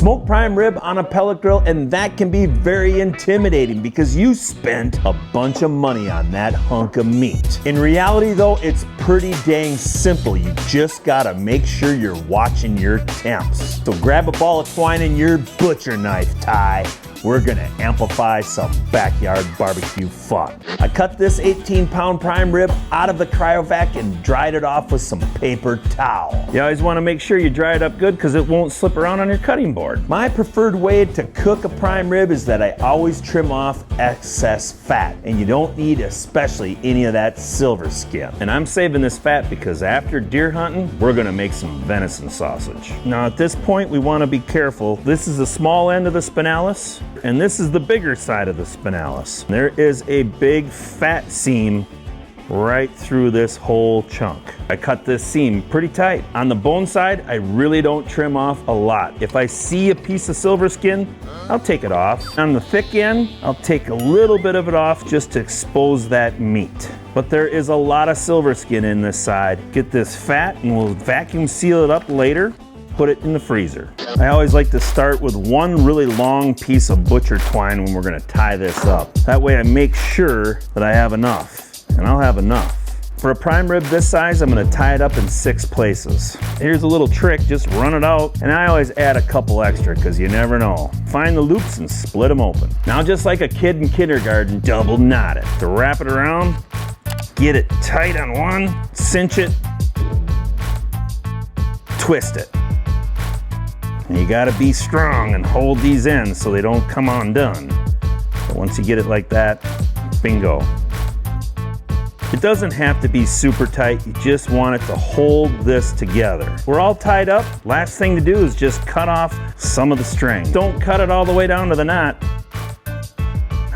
Smoked prime rib on a pellet grill, and that can be very intimidating because you spent a bunch of money on that hunk of meat. In reality though, it's pretty dang simple. You just gotta make sure you're watching your temps. So grab a ball of twine and your butcher knife, Ty. We're gonna amplify some backyard barbecue fun. I cut this 18-pound prime rib out of the cryovac and dried it off with some paper towel. You always wanna make sure you dry it up good because it won't slip around on your cutting board. My preferred way to cook a prime rib is that I always trim off excess fat, and you don't need especially any of that silver skin. And I'm saving this fat because after deer hunting, we're gonna make some venison sausage. Now at this point, we wanna be careful. This is the small end of the spinalis, and this is the bigger side of the spinalis. There is a big fat seam right through this whole chunk. I cut this seam pretty tight. On the bone side, I really don't trim off a lot. If I see a piece of silver skin, I'll take it off. On the thick end, I'll take a little bit of it off just to expose that meat. But there is a lot of silver skin in this side. Get this fat and we'll vacuum seal it up later. Put it in the freezer. I always like to start with one really long piece of butcher twine when we're gonna tie this up. That way I make sure that I have enough, and I'll have enough. For a prime rib this size, I'm gonna tie it up in 6 places. Here's a little trick, just run it out, and I always add a couple extra because you never know. Find the loops and split them open. Now just like a kid in kindergarten, double knot it. To wrap it around, get it tight on one, cinch it, twist it. And you gotta be strong and hold these ends so they don't come undone. But once you get it like that, bingo. It doesn't have to be super tight, you just want it to hold this together. We're all tied up. Last thing to do is just cut off some of the string. Don't cut it all the way down to the knot,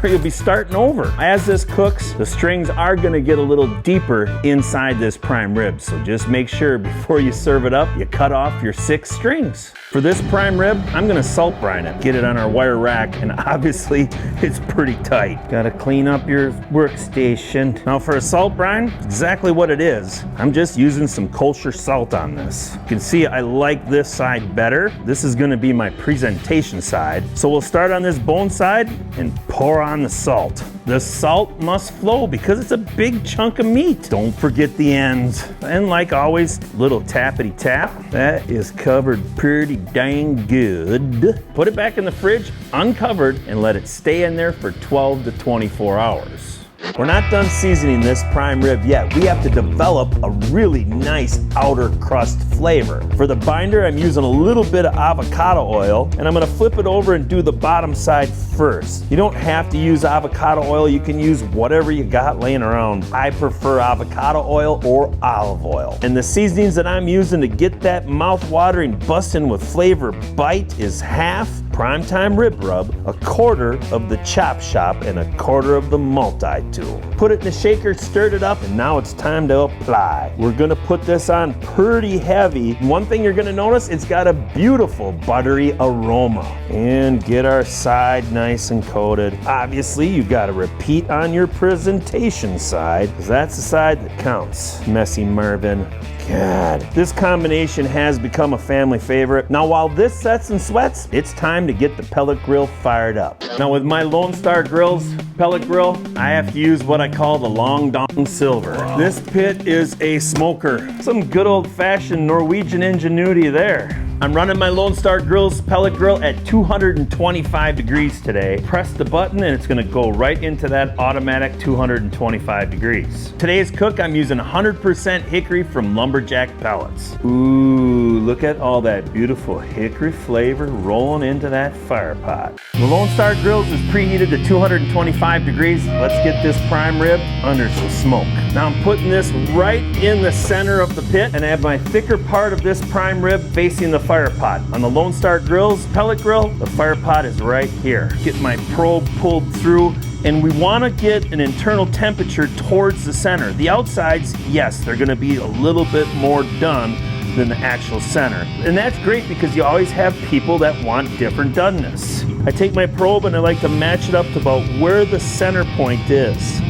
or you'll be starting over. As this cooks, the strings are gonna get a little deeper inside this prime rib, so just make sure before you serve it up, you cut off your 6 strings. For this prime rib, I'm gonna salt brine it, get it on our wire rack, and obviously it's pretty tight. Gotta clean up your workstation. Now for a salt brine, exactly what it is. I'm just using some kosher salt on this. You can see I like this side better. This is gonna be my presentation side. So we'll start on this bone side and pour on the salt. The salt must flow because it's a big chunk of meat. Don't forget the ends. And like always, little tappity tap. That is covered pretty dang good. Put it back in the fridge, uncovered, and let it stay in there for 12 to 24 hours. We're not done seasoning this prime rib yet. We have to develop a really nice outer crust flavor. For the binder, I'm using a little bit of avocado oil, and I'm gonna flip it over and do the bottom side first. You don't have to use avocado oil. You can use whatever you got laying around. I prefer avocado oil or olive oil. And the seasonings that I'm using to get that mouth-watering, busting with flavor bite is half primetime rib rub, a quarter of the chop shop, and a quarter of the multi-tool. Put it in the shaker, stirred it up, and now it's time to apply. We're gonna put this on pretty heavy. One thing you're gonna notice, it's got a beautiful buttery aroma. And get our side nice and coated. Obviously, you gotta repeat on your presentation side, because that's the side that counts. Messy Marvin. God, this combination has become a family favorite. Now while this sets and sweats, it's time to get the pellet grill fired up. Now with my Lone Star Grills pellet grill, I have to use what I call the Long Dong Silver. This pit is a smoker. Some good old-fashioned Norwegian ingenuity there. I'm running my Lone Star Grills pellet grill at 225 degrees today. Press the button and it's gonna go right into that automatic 225 degrees. Today's cook, I'm using 100% hickory from Lumberjack Pellets. Ooh, look at all that beautiful hickory flavor rolling into that fire pot. The Lone Star Grills is preheated to 225 degrees. Let's get this prime rib under some smoke. Now I'm putting this right in the center of the pit, and I have my thicker part of this prime rib facing the fire pot. On the Lone Star Grills pellet grill, the fire pot is right here. Get my probe pulled through, and we want to get an internal temperature towards the center. The outsides, yes, they're going to be a little bit more done than the actual center. And that's great because you always have people that want different doneness. I take my probe and I like to match it up to about where the center point is.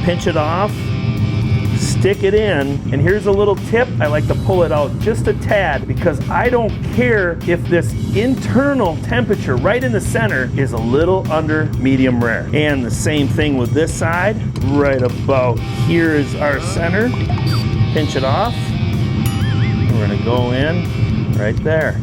Pinch it off, stick it in, and here's a little tip. I like to pull it out just a tad because I don't care if this internal temperature right in the center is a little under medium rare. And the same thing with this side. Right about here is our center. Pinch it off. We're gonna go in right there.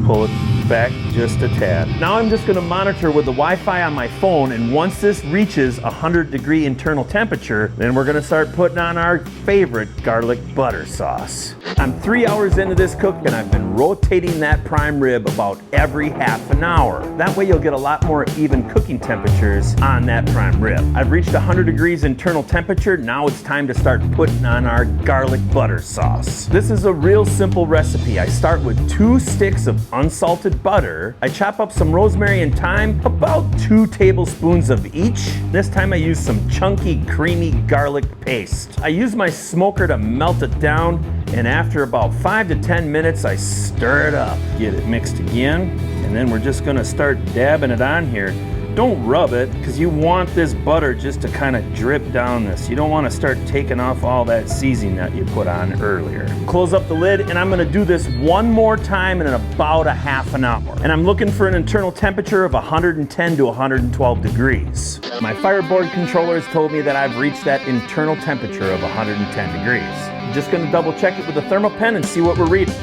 Pull it back just a tad. Now I'm just gonna monitor with the Wi-Fi on my phone, and once this reaches 100-degree internal temperature, then we're gonna start putting on our favorite garlic butter sauce. I'm 3 hours into this cook, and I've been rotating that prime rib about every half an hour. That way you'll get a lot more even cooking temperatures on that prime rib. I've reached 100 degrees internal temperature. Now it's time to start putting on our garlic butter sauce. This is a real simple recipe. I start with 2 sticks of unsalted butter. I chop up some rosemary and thyme, about 2 tablespoons of each. This time I use some chunky, creamy garlic paste. I use my smoker to melt it down, and after about 5 to 10 minutes, I stir it up. Get it mixed again, and then we're just gonna start dabbing it on here. Don't rub it, because you want this butter just to kind of drip down this. You don't want to start taking off all that seasoning that you put on earlier. Close up the lid, and I'm gonna do this one more time in about a half an hour. And I'm looking for an internal temperature of 110 to 112 degrees. My fireboard controller has told me that I've reached that internal temperature of 110 degrees. I'm just gonna double check it with a thermal pen and see what we're reading.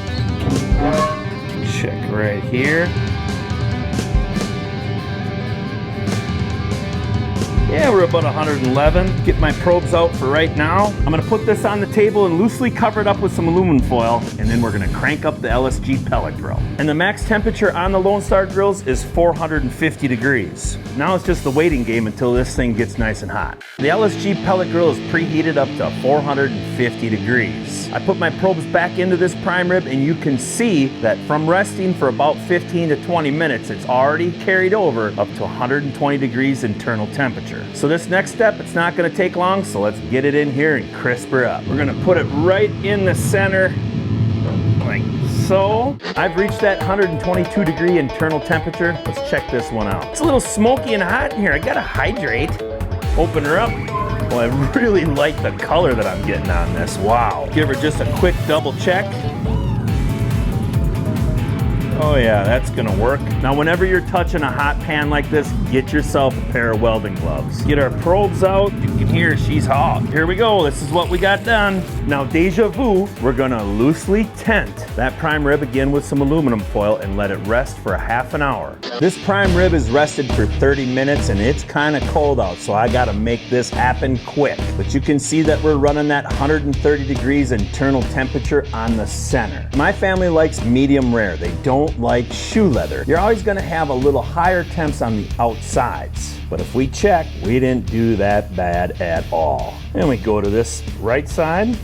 Check right here. Yeah, we're about 111. Get my probes out for right now. I'm gonna put this on the table and loosely cover it up with some aluminum foil, and then we're gonna crank up the LSG pellet grill. And the max temperature on the Lone Star grills is 450 degrees. Now it's just the waiting game until this thing gets nice and hot. The LSG pellet grill is preheated up to 450 degrees. I put my probes back into this prime rib, and you can see that from resting for about 15 to 20 minutes, it's already carried over up to 120 degrees internal temperature. So this next step, it's not gonna take long, so let's get it in here and crisp her up. We're gonna put it right in the center, like so. I've reached that 122 degree internal temperature. Let's check this one out. It's a little smoky and hot in here. I gotta hydrate. Open her up. Well, I really like the color that I'm getting on this. Wow. Give her just a quick double check. Oh yeah, that's gonna work. Now whenever you're touching a hot pan like this, get yourself a pair of welding gloves. Get our probes out. You can hear she's hot. Here we go, this is what we got done. Now deja vu, we're gonna loosely tent that prime rib again with some aluminum foil and let it rest for a half an hour. This prime rib is rested for 30 minutes and it's kinda cold out, so I gotta make this happen quick. But you can see that we're running that 130 degrees internal temperature on the center. My family likes medium rare. They don't like shoe leather. You're always gonna have a little higher temps on the outsides. But if we check, we didn't do that bad at all. And we go to this right side.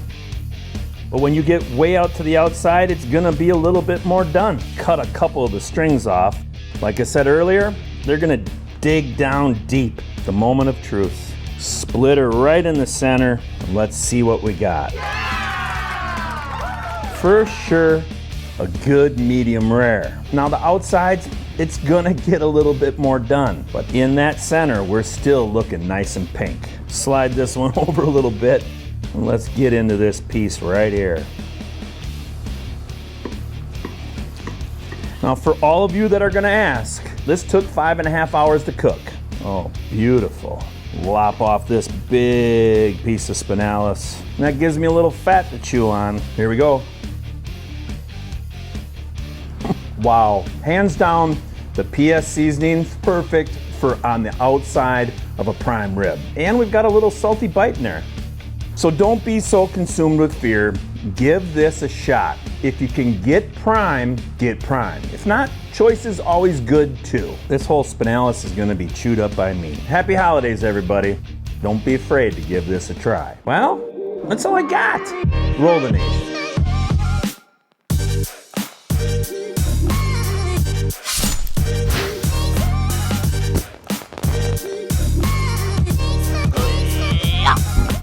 But when you get way out to the outside, it's gonna be a little bit more done. Cut a couple of the strings off. Like I said earlier, they're gonna dig down deep. The moment of truth. Split her right in the center, and let's see what we got. For sure, a good medium rare. Now the outsides, it's gonna get a little bit more done, but in that center, we're still looking nice and pink. Slide this one over a little bit, and let's get into this piece right here. Now for all of you that are gonna ask, this took 5.5 hours to cook. Oh, beautiful. Lop off this big piece of spinalis. And that gives me a little fat to chew on. Here we go. Wow, hands down, the PS seasoning's perfect for on the outside of a prime rib. And we've got a little salty bite in there. So don't be so consumed with fear. Give this a shot. If you can get prime, get prime. If not, choice is always good too. This whole spinalis is gonna be chewed up by me. Happy holidays, everybody. Don't be afraid to give this a try. Well, that's all I got. Roll the nation.